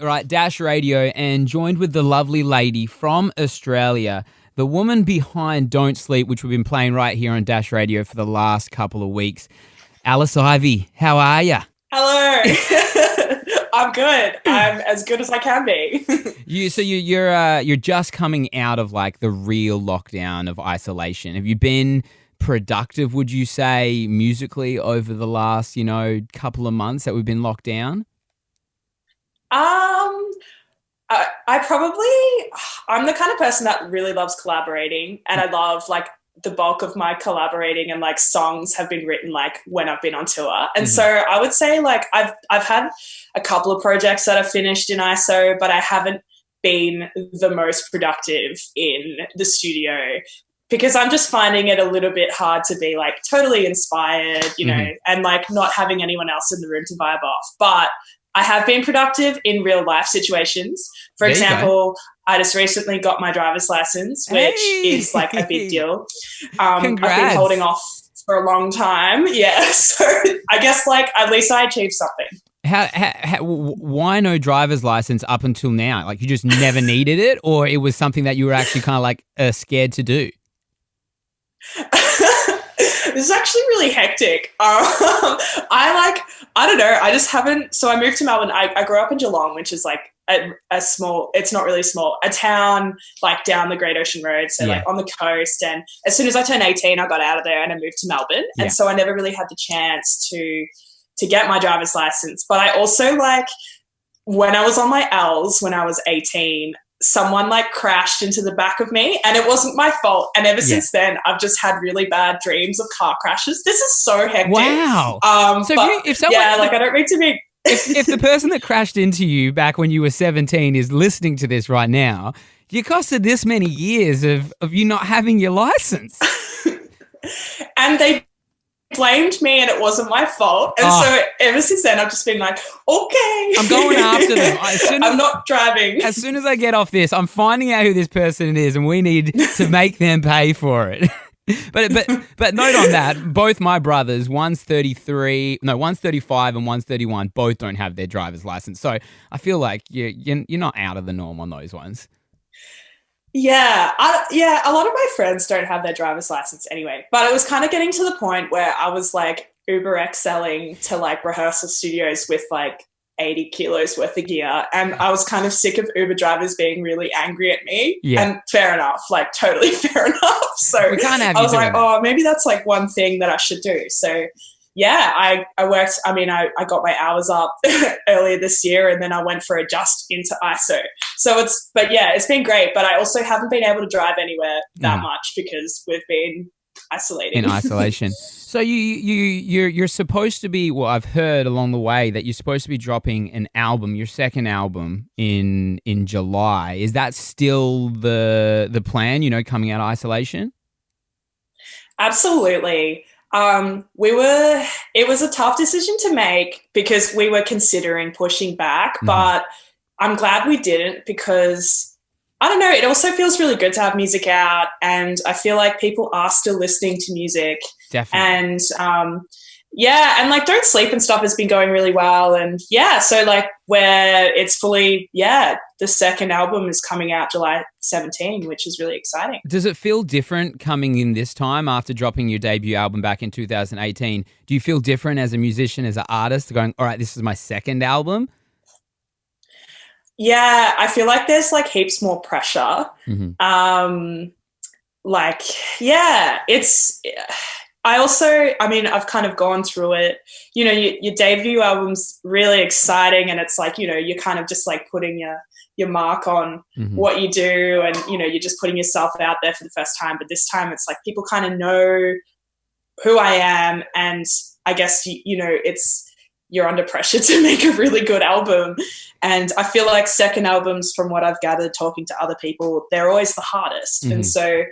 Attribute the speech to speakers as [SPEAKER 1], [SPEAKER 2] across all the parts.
[SPEAKER 1] right, Dash Radio, and joined with the lovely lady from Australia, the woman behind Don't Sleep, which we've been playing right here on Dash Radio for the last couple of weeks. Alice Ivy, how are you?
[SPEAKER 2] Hello. I'm good. I'm as good as I can be.
[SPEAKER 1] You're just coming out of like the real lockdown of isolation. Have you been productive, would you say, musically over the last, couple of months that we've been locked down?
[SPEAKER 2] I'm the kind of person that really loves collaborating, and I love like the bulk of my collaborating and like songs have been written like when I've been on tour. And so I would say like I've had a couple of projects that are finished in ISO, but I haven't been the most productive in the studio because I'm just finding it a little bit hard to be like totally inspired, and like not having anyone else in the room to vibe off. But I have been productive in real life situations. For example, I just recently got my driver's license, which is like a big deal. I've been holding off for a long time. Yeah. So I guess like at least I achieved something.
[SPEAKER 1] Why no driver's license up until now? Like you just never needed it, or it was something that you were actually kind of like scared to do?
[SPEAKER 2] This is actually really hectic. I don't know. I just haven't. So I moved to Melbourne. I grew up in Geelong, which is like a small, it's not really small, a town like down the Great Ocean Road. So like on the coast. And as soon as I turned 18, I got out of there and I moved to Melbourne. Yeah. And so I never really had the chance to get my driver's license. But I also like when I was on my L's, when I was 18, someone like crashed into the back of me and it wasn't my fault. And ever since then, I've just had really bad dreams of car crashes. This is so hectic.
[SPEAKER 1] Wow.
[SPEAKER 2] So if someone, I don't mean to be.
[SPEAKER 1] if the person that crashed into you back when you were 17 is listening to this right now, you costed this many years of you not having your license.
[SPEAKER 2] And they blamed me and it wasn't my fault. And so ever since then, I've just been like, okay.
[SPEAKER 1] I'm going after them.
[SPEAKER 2] I'm not driving.
[SPEAKER 1] As soon as I get off this, I'm finding out who this person is and we need to make them pay for it. But note on that, both my brothers, one's 35 and one's 31, both don't have their driver's license. So I feel like you're not out of the norm on those ones.
[SPEAKER 2] Yeah, a lot of my friends don't have their driver's license anyway, but it was kind of getting to the point where I was like Uber excelling to like rehearsal studios with like 80 kilos worth of gear, and I was kind of sick of Uber drivers being really angry at me. Yeah. And fair enough, like totally fair enough. So
[SPEAKER 1] we can't have
[SPEAKER 2] I was like, maybe that's like one thing that I should do. So yeah, I worked, I got my hours up earlier this year and then I went for a just into ISO. So it's been great, but I also haven't been able to drive anywhere that much because we've been isolating.
[SPEAKER 1] In isolation. So you're supposed to be, well, I've heard along the way that you're supposed to be dropping an album, your second album in July. Is that still the plan, coming out of isolation?
[SPEAKER 2] Absolutely. It was a tough decision to make because we were considering pushing back, but I'm glad we didn't because I don't know, it also feels really good to have music out and I feel like people are still listening to music.
[SPEAKER 1] Definitely.
[SPEAKER 2] And, and like Don't Sleep and stuff has been going really well. And so like where it's fully, the second album is coming out July 17, which is really exciting.
[SPEAKER 1] Does it feel different coming in this time after dropping your debut album back in 2018? Do you feel different as a musician, as an artist, going, all right, this is my second album?
[SPEAKER 2] Yeah, I feel like there's like heaps more pressure. I've kind of gone through it. Your debut album's really exciting and it's like, you're kind of just like putting your mark on what you do and, you're just putting yourself out there for the first time. But this time it's like people kind of know who I am and I guess, you're under pressure to make a really good album. And I feel like second albums, from what I've gathered talking to other people, they're always the hardest. And so,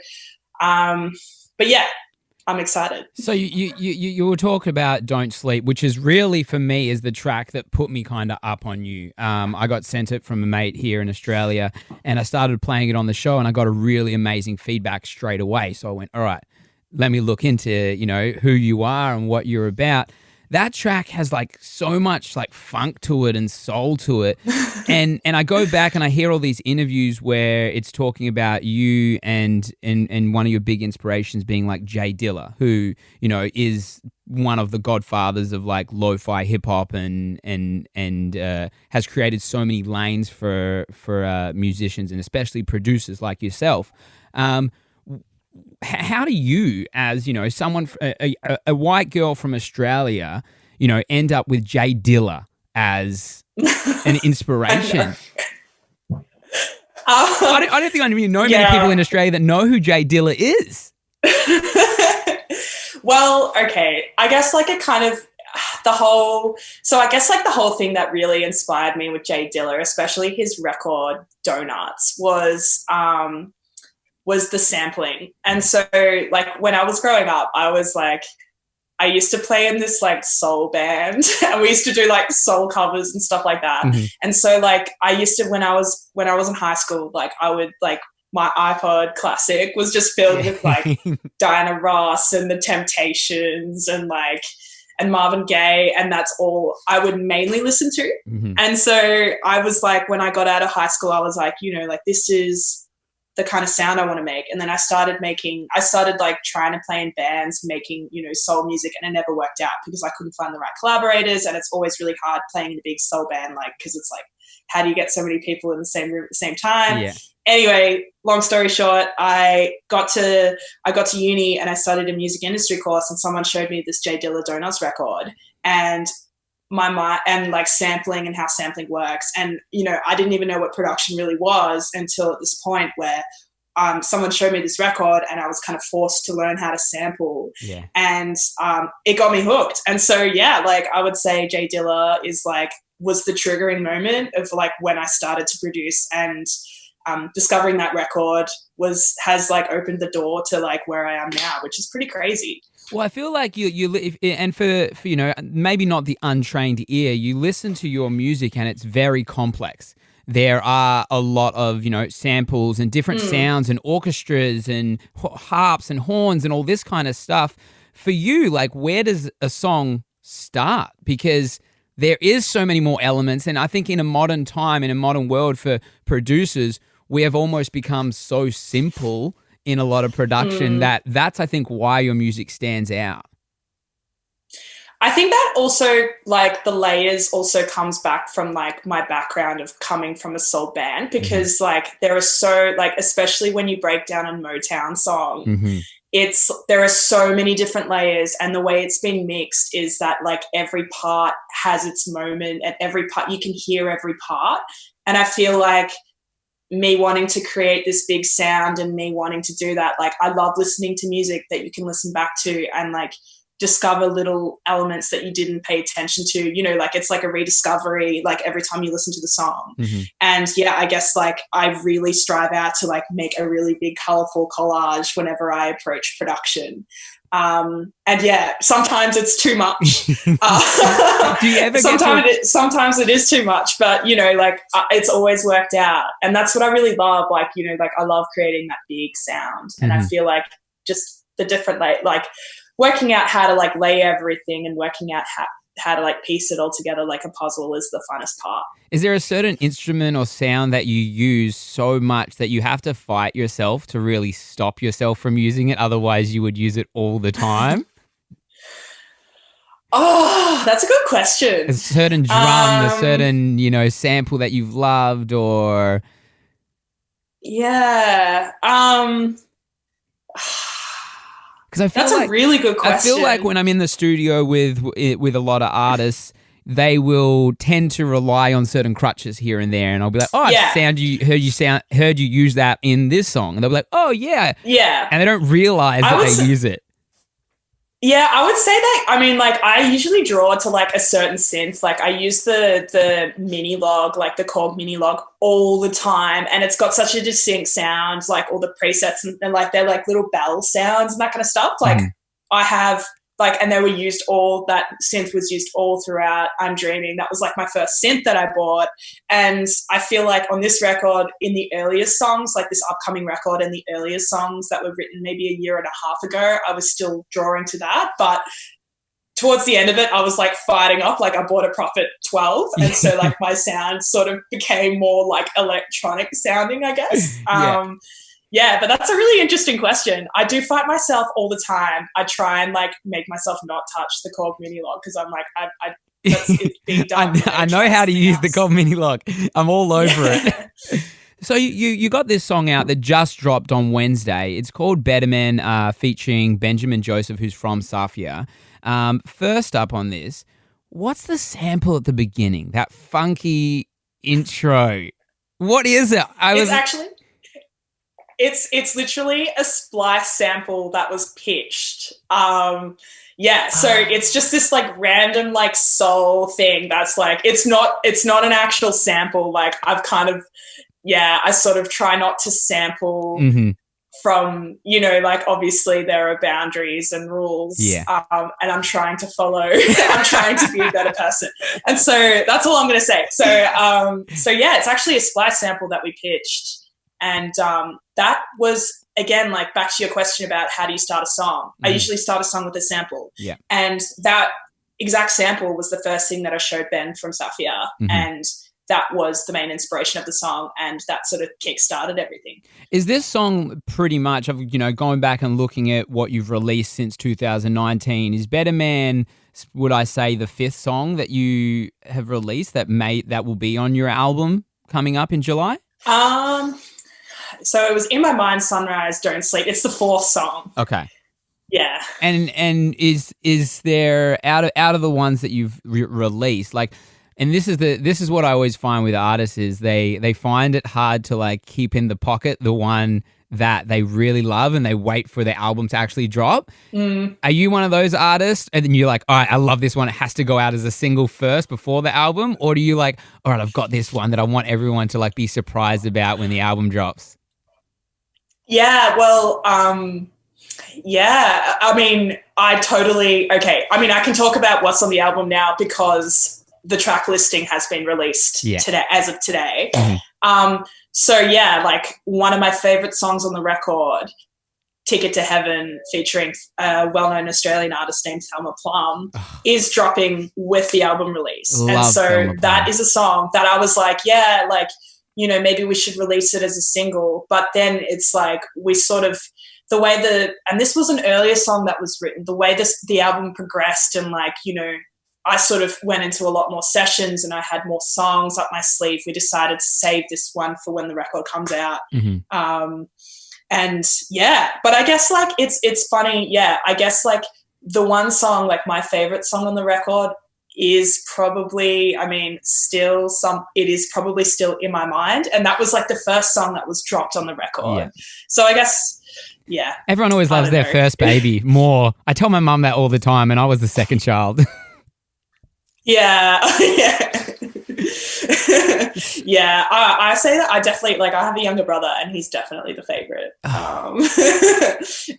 [SPEAKER 2] but yeah, I'm excited.
[SPEAKER 1] So you were talking about Don't Sleep, which is really, for me, is the track that put me kind of up on you. I got sent it from a mate here in Australia and I started playing it on the show and I got a really amazing feedback straight away. So I went, all right, let me look into, who you are and what you're about. that track has like so much like funk to it and soul to it. And I go back and I hear all these interviews where it's talking about you and one of your big inspirations being like Jay Dilla, who, you know, is one of the godfathers of like lo-fi hip hop and has created so many lanes for musicians and especially producers like yourself. How do you, as, you know, someone, a white girl from Australia, you know, end up with Jay Dilla as an inspiration? I don't think I even know many people in Australia that know who Jay Dilla is.
[SPEAKER 2] Well, okay. I guess like it kind of the whole thing that really inspired me with Jay Dilla, especially his record Donuts, was the sampling. And so like when I was growing up, I used to play in this like soul band and we used to do like soul covers and stuff like that. Mm-hmm. And so like I used to, when I was in high school, like I would like, my iPod Classic was just filled with like Diana Ross and the Temptations and Marvin Gaye, and that's all I would mainly listen to. Mm-hmm. And so I was like, when I got out of high school, I was like, you know, like this is the kind of sound I want to make. And then I started like trying to play in bands, making, you know, soul music, and it never worked out because I couldn't find the right collaborators, and it's always really hard playing in a big soul band, like, because it's like, how do you get so many people in the same room at the same time? Yeah. Anyway, long story short, I got to uni and I studied a music industry course, and someone showed me this Jay Dilla Donuts record and like sampling and how sampling works. And, you know, I didn't even know what production really was until at this point where someone showed me this record and I was kind of forced to learn how to sample. Yeah. And it got me hooked. And so, yeah, like I would say Jay Dilla was the triggering moment of like when I started to produce, and discovering that record has like opened the door to like where I am now, which is pretty crazy.
[SPEAKER 1] Well, I feel like and for you know, maybe not the untrained ear, you listen to your music and it's very complex. There are a lot of, you know, samples and different sounds and orchestras and harps and horns and all this kind of stuff. For you, like, where does a song start? Because there is so many more elements, and I think in a modern time, in a modern world for producers, we have almost become so simple in a lot of production that's, I think, why your music stands out.
[SPEAKER 2] I think that also, like, the layers also comes back from, like, my background of coming from a soul band, because, like, there are so, like, especially when you break down a Motown song, there are so many different layers, and the way it's being mixed is that, like, every part has its moment, and every part, you can hear every part. And I feel like me wanting to create this big sound and me wanting to do that, like, I love listening to music that you can listen back to and, like, discover little elements that you didn't pay attention to, you know, like it's like a rediscovery, like every time you listen to the song. And yeah, I guess like I really strive out to like make a really big colorful collage whenever I approach production. And yeah, sometimes it's too much.
[SPEAKER 1] Do you ever
[SPEAKER 2] sometimes it is too much, but you know, like it's always worked out. And that's what I really love. Like, you know, like I love creating that big sound. And I feel like just the different, like working out how to like lay everything and working out how to like piece it all together like a puzzle is the funnest part.
[SPEAKER 1] Is there a certain instrument or sound that you use so much that you have to fight yourself to really stop yourself from using it? Otherwise you would use it all the time?
[SPEAKER 2] Oh, that's a good question.
[SPEAKER 1] A certain drum, a certain, you know, sample that you've loved, or...
[SPEAKER 2] Yeah.
[SPEAKER 1] Because I feel
[SPEAKER 2] that's a really good question.
[SPEAKER 1] I feel like when I'm in the studio with a lot of artists, they will tend to rely on certain crutches here and there, and I'll be like, "Oh, I heard you use that in this song," and they'll be like, "Oh, yeah,
[SPEAKER 2] yeah,"
[SPEAKER 1] and they don't realize that they use it.
[SPEAKER 2] Yeah, I would say that, I mean, like, I usually draw to, like, a certain synth. Like, I use the mini log, like, the Korg mini log all the time, and it's got such a distinct sound, like, all the presets, and like, they're, like, little bell sounds and that kind of stuff. Like, I have, like, and they were used that synth was used all throughout I'm Dreaming. That was, like, my first synth that I bought. And I feel like on this record, in the earliest songs, like this upcoming record and the earliest songs that were written maybe a year and a half ago, I was still drawing to that. But towards the end of it, I was like fighting off, like I bought a Prophet 12. And so like my sound sort of became more like electronic sounding, I guess. Yeah, but that's a really interesting question. I do fight myself all the time. I try and like make myself not touch the Korg mini log because I'm like, it's being done.
[SPEAKER 1] I know how to use the Korg mini log. I'm all over it. So you got this song out that just dropped on Wednesday. It's called Better Man, featuring Benjamin Joseph, who's from Safia. First up on this, what's the sample at the beginning? That funky intro. What is it?
[SPEAKER 2] It's literally a Splice sample that was pitched. So it's just this like random like soul thing that's like it's not an actual sample. Like I've kind of I sort of try not to sample from, you know, like obviously there are boundaries and rules. And I'm trying to follow. I'm trying to be a better person. And so that's all I'm going to say. So it's actually a Splice sample that we pitched. And that was, again, like back to your question about how do you start a song. I usually start a song with a sample. And that exact sample was the first thing that I showed Ben from Safia. And that was the main inspiration of the song, and that sort of kick-started everything.
[SPEAKER 1] Is this song pretty much, you know, going back and looking at what you've released since 2019, is Better Man, would I say, the fifth song that you have released that will be on your album coming up in July?
[SPEAKER 2] So it was In My Mind, Sunrise, Don't Sleep. It's the fourth song.
[SPEAKER 1] Okay.
[SPEAKER 2] Yeah.
[SPEAKER 1] And is there out of the ones that you've released, like, and this is what I always find with artists is they find it hard to like keep in the pocket the one that they really love and they wait for their album to actually drop. Are you one of those artists and then you're like, all right, I love this one, it has to go out as a single first before the album? Or do you like, all right, I've got this one that I want everyone to like be surprised about when the album drops?
[SPEAKER 2] Yeah, well, I mean, I can talk about what's on the album now because the track listing has been released today, as of today. Like one of my favorite songs on the record, Ticket to Heaven, featuring a well-known Australian artist named Thelma Plum, is dropping with the album release. And so that is a song that I was like, you know, maybe we should release it as a single. But then it's like we sort of, and this was an earlier song that was written, the way the album progressed and like, you know, I sort of went into a lot more sessions and I had more songs up my sleeve. We decided to save this one for when the record comes out. But I guess like it's funny. Yeah. I guess like the one song, like my favorite song on the record is probably, it is probably still In My Mind. And that was like the first song that was dropped on the record. Yeah. So I guess, yeah.
[SPEAKER 1] Everyone always loves their first baby more. I tell my mum that all the time and I was the second child.
[SPEAKER 2] Yeah. I say that I definitely, like, I have a younger brother and he's definitely the favorite.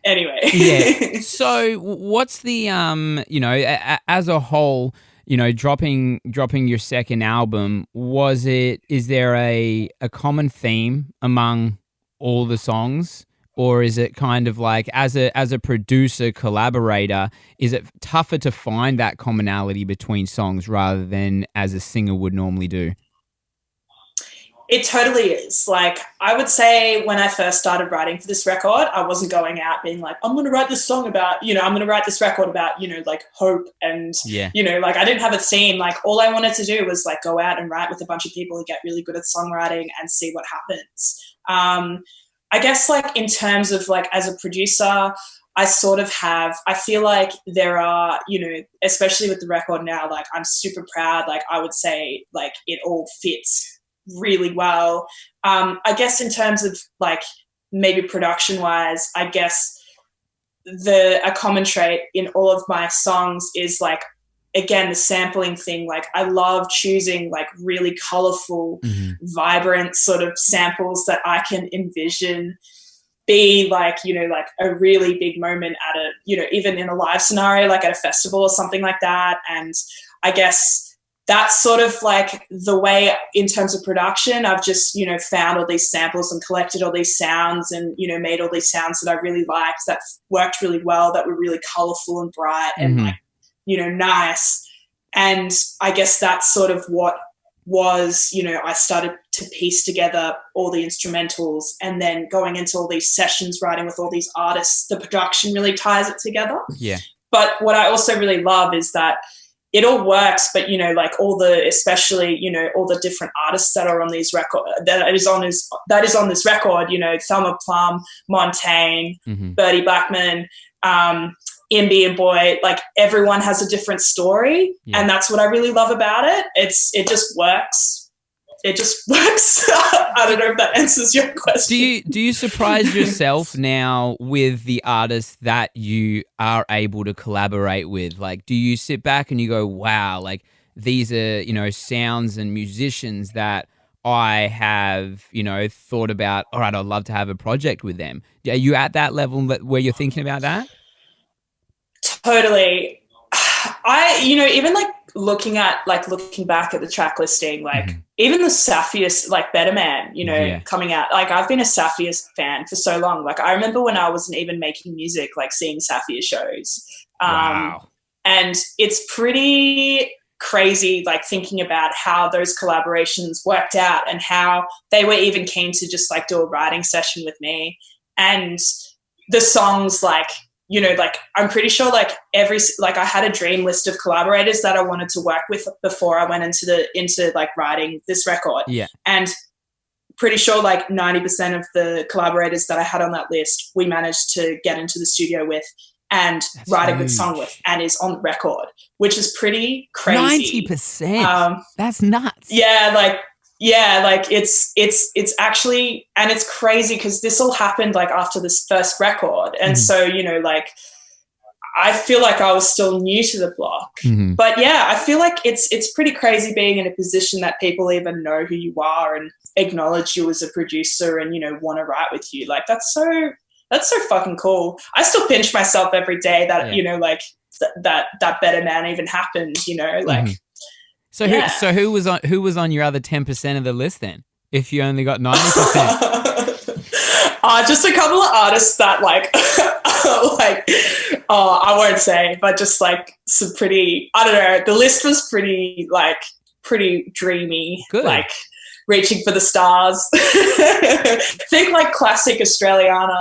[SPEAKER 2] Anyway.
[SPEAKER 1] Yeah. So what's the, as a whole, you know, dropping your second album, is there a common theme among all the songs? Or is it kind of like, as a producer, collaborator, is it tougher to find that commonality between songs rather than as a singer would normally do?
[SPEAKER 2] It totally is. Like, I would say when I first started writing for this record, I wasn't going out being like, I'm going to write this song about, you know, I'm going to write this record about, you know, like hope and, you know, like I didn't have a theme. Like all I wanted to do was like go out and write with a bunch of people who get really good at songwriting and see what happens. I guess like in terms of like as a producer, I feel like there are, you know, especially with the record now, like I'm super proud. Like I would say like it all fits really well. I guess in terms of like maybe production wise, I guess a common trait in all of my songs is like, again, the sampling thing. Like I love choosing like really colorful, vibrant sort of samples that I can envision be like, you know, like a really big moment at a, you know, even in a live scenario, like at a festival or something like that. And I guess that's sort of like the way in terms of production, I've just, you know, found all these samples and collected all these sounds and, you know, made all these sounds that I really liked, that worked really well, that were really colorful and bright and like, nice. And I guess that's sort of what was, I started to piece together all the instrumentals, and then going into all these sessions, writing with all these artists, the production really ties it together.
[SPEAKER 1] Yeah.
[SPEAKER 2] But what I also really love is that it all works, but, like especially, all the different artists that are on these record, that is on this record, Thelma Plum, Montaigne, Bertie Blackman, Imby and Boy, like everyone has a different story. Yeah. And that's what I really love about it. It just works. It just works. I don't know if that answers your question.
[SPEAKER 1] Do you surprise yourself now with the artists that you are able to collaborate with? Like, do you sit back and you go, wow, like these are, sounds and musicians that I have, thought about, all right, I'd love to have a project with them. Are you at that level where you're thinking about that?
[SPEAKER 2] Totally. Even like looking back at the track listing, like even the Sapphire, like Better Man, coming out, like I've been a Sapphire fan for so long. Like I remember when I wasn't even making music, like seeing Sapphire shows.
[SPEAKER 1] Wow.
[SPEAKER 2] And it's pretty crazy, like thinking about how those collaborations worked out and how they were even keen to just like do a writing session with me. And the songs, like, I'm pretty sure like I had a dream list of collaborators that I wanted to work with before I went into like writing this record.
[SPEAKER 1] Yeah.
[SPEAKER 2] And pretty sure like 90% of the collaborators that I had on that list, we managed to get into the studio with and write a good song with, and is on the record, which is pretty crazy.
[SPEAKER 1] 90%. That's nuts.
[SPEAKER 2] Yeah. Like it's actually, and it's crazy because this all happened like after this first record. And so, like I feel like I was still new to the block, but yeah, I feel like it's pretty crazy being in a position that people even know who you are and acknowledge you as a producer and, want to write with you. Like, that's so fucking cool. I still pinch myself every day that, like that Better Man even happened, like,
[SPEAKER 1] So who was on your other 10% of the list then? If you only got 90%,
[SPEAKER 2] just a couple of artists that like, I won't say, but just like some pretty. I don't know. The list was pretty dreamy.
[SPEAKER 1] Good.
[SPEAKER 2] Like reaching for the stars. Think like classic Australiana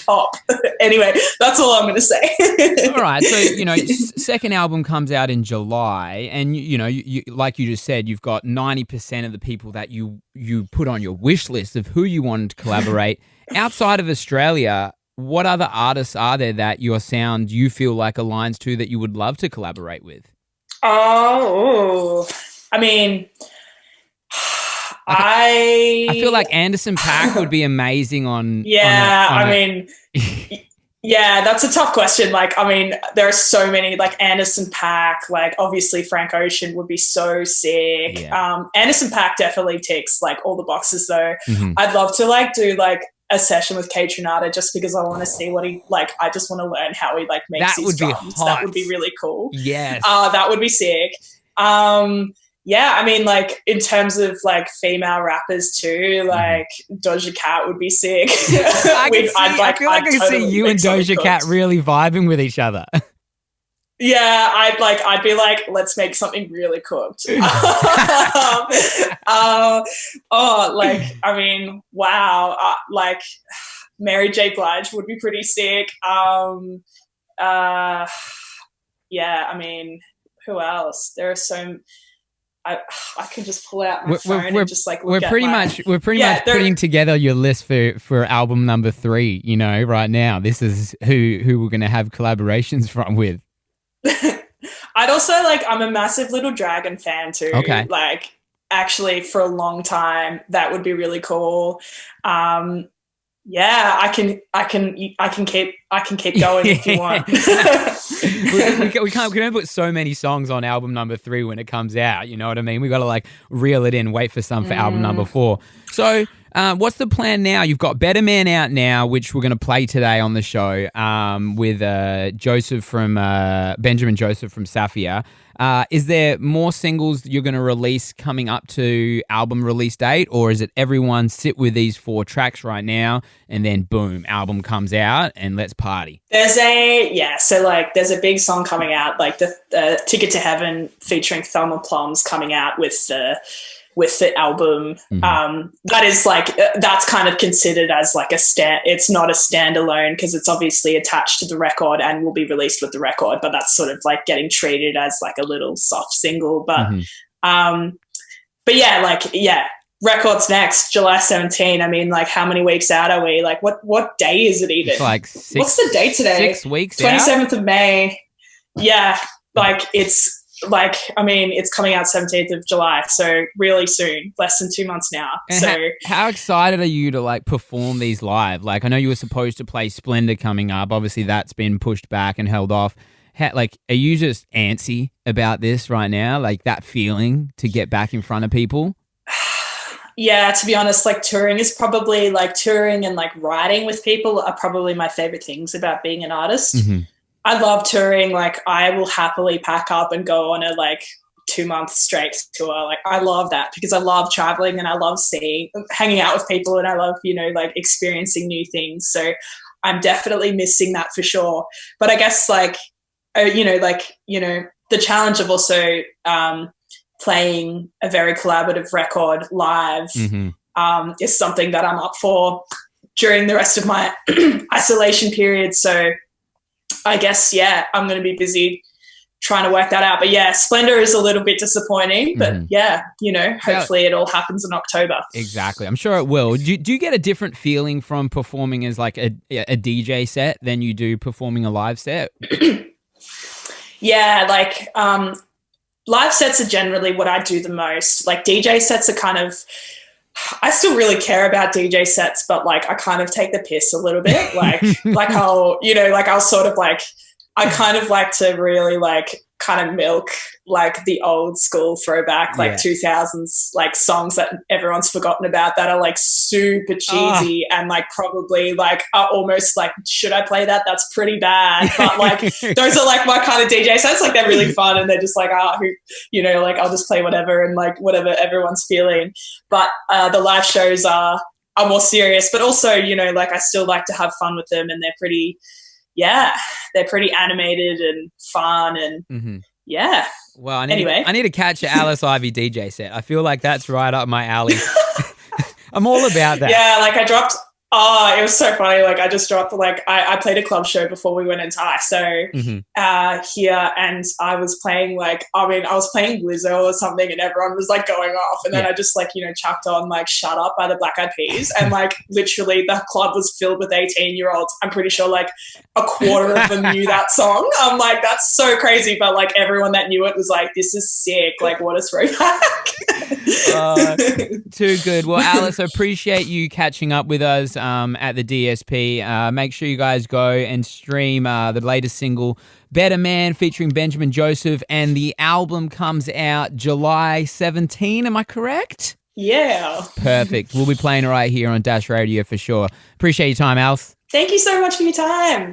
[SPEAKER 2] pop. Anyway, that's all I'm going to say.
[SPEAKER 1] All right. So, second album comes out in July, and, you like you just said, you've got 90% of the people that you put on your wish list of who you wanted to collaborate. Outside of Australia, what other artists are there that your sound you feel like aligns to that you would love to collaborate with?
[SPEAKER 2] Oh, I mean...
[SPEAKER 1] I feel like Anderson .Paak would be amazing on.
[SPEAKER 2] Yeah, yeah, that's a tough question. Like, I mean, there are so many, like Anderson .Paak, like obviously Frank Ocean would be so sick.
[SPEAKER 1] Yeah.
[SPEAKER 2] Anderson .Paak definitely ticks like all the boxes though. I'd love to like do like a session with Kate Trinata just because I want to see what he like. I just want to learn how he like makes these drums. That would be really cool.
[SPEAKER 1] Yes.
[SPEAKER 2] That would be sick. Yeah, I mean, like, in terms of, like, female rappers too, like, Doja Cat would be sick.
[SPEAKER 1] I feel like I can see you and Doja Cat really vibing with each other.
[SPEAKER 2] Yeah, I'd be like, let's make something really cooked. I mean, wow. Like, Mary J. Blige would be pretty sick. Yeah, I mean, who else? There are so... I can just pull out my phone and just like look
[SPEAKER 1] we're pretty much putting together your list for album number 3. Right now, this is who we're going to have collaborations from with.
[SPEAKER 2] I'd also I'm a massive Little Dragon fan too.
[SPEAKER 1] Okay,
[SPEAKER 2] like actually for a long time that would be really cool. Yeah, I can keep going if you want.
[SPEAKER 1] we can't put so many songs on album number 3 when it comes out. You know what I mean? We got to reel it in, wait for some for album number 4. So What's the plan now? You've got Better Man out now, which we're going to play today on the show with Joseph from Benjamin Joseph from Safia. Is there more singles you're going to release coming up to album release date, or is it everyone sit with these 4 tracks right now and then boom, album comes out and let's party?
[SPEAKER 2] There's a big song coming out, like the Ticket to Heaven featuring Thelma Plum's coming out with the album. That is like, that's kind of considered as like it's not a standalone because it's obviously attached to the record and will be released with the record, but that's sort of like getting treated as like a little soft single. But record's next, July 17. I mean, like, how many weeks out are we? Like, what day is it even?
[SPEAKER 1] It's like
[SPEAKER 2] what's the date today?
[SPEAKER 1] 6 weeks
[SPEAKER 2] 27th of May. Yeah, like it's like, I mean, it's coming out 17th of July, so really soon, less than 2 months now.
[SPEAKER 1] And
[SPEAKER 2] so
[SPEAKER 1] how excited are you to like perform these live? Like, I know you were supposed to play Splendor coming up. Obviously that's been pushed back and held off. Are you just antsy about this right now? Like that feeling to get back in front of people?
[SPEAKER 2] Yeah, to be honest, like touring and like writing with people are probably my favorite things about being an artist. I love touring. Like, I will happily pack up and go on a like 2-month straight tour. Like, I love that because I love traveling and I love hanging out with people, and I love, like experiencing new things. So I'm definitely missing that for sure. But I guess the challenge of also playing a very collaborative record live is something that I'm up for during the rest of my isolation period. So I guess, I'm going to be busy trying to work that out. But yeah, Splendor is a little bit disappointing, but hopefully it all happens in October.
[SPEAKER 1] Exactly. I'm sure it will. Do you get a different feeling from performing as like a DJ set than you do performing a live set?
[SPEAKER 2] Yeah, like live sets are generally what I do the most. Like DJ sets are kind of, I still really care about DJ sets, but like I kind of take the piss a little bit. Like I'll sort of like, I kind of like to really like kind of milk like the old school throwback, like 2000s, like songs that everyone's forgotten about that are like super cheesy and like probably like are almost like, should I play that? That's pretty bad. But like, those are like my kind of DJ sets. Like they're really fun and they're just like, like I'll just play whatever and like whatever everyone's feeling. But the live shows are more serious, but also, like I still like to have fun with them, and they're pretty animated and fun and
[SPEAKER 1] Well, I need to catch an Alice Ivy DJ set. I feel like that's right up my alley. I'm all about that.
[SPEAKER 2] Yeah, like it was so funny. Like I just dropped, like I played a club show before we went into ISO here, and I was playing I was playing Lizzo or something, and everyone was like going off, and then I just like, chucked on like Shut Up by the Black Eyed Peas, and like literally the club was filled with 18-year-olds. I'm pretty sure like a quarter of them knew that song. I'm like, that's so crazy, but like everyone that knew it was like, this is sick, like what a throwback.
[SPEAKER 1] Too good. Well, Alice, I appreciate you catching up with us at the DSP. Make sure you guys go and stream the latest single, Better Man, featuring Benjamin Joseph, and the album comes out July 17. Am I correct?
[SPEAKER 2] Yeah.
[SPEAKER 1] Perfect. We'll be playing it right here on Dash Radio for sure. Appreciate your time, Alice.
[SPEAKER 2] Thank you so much for your time.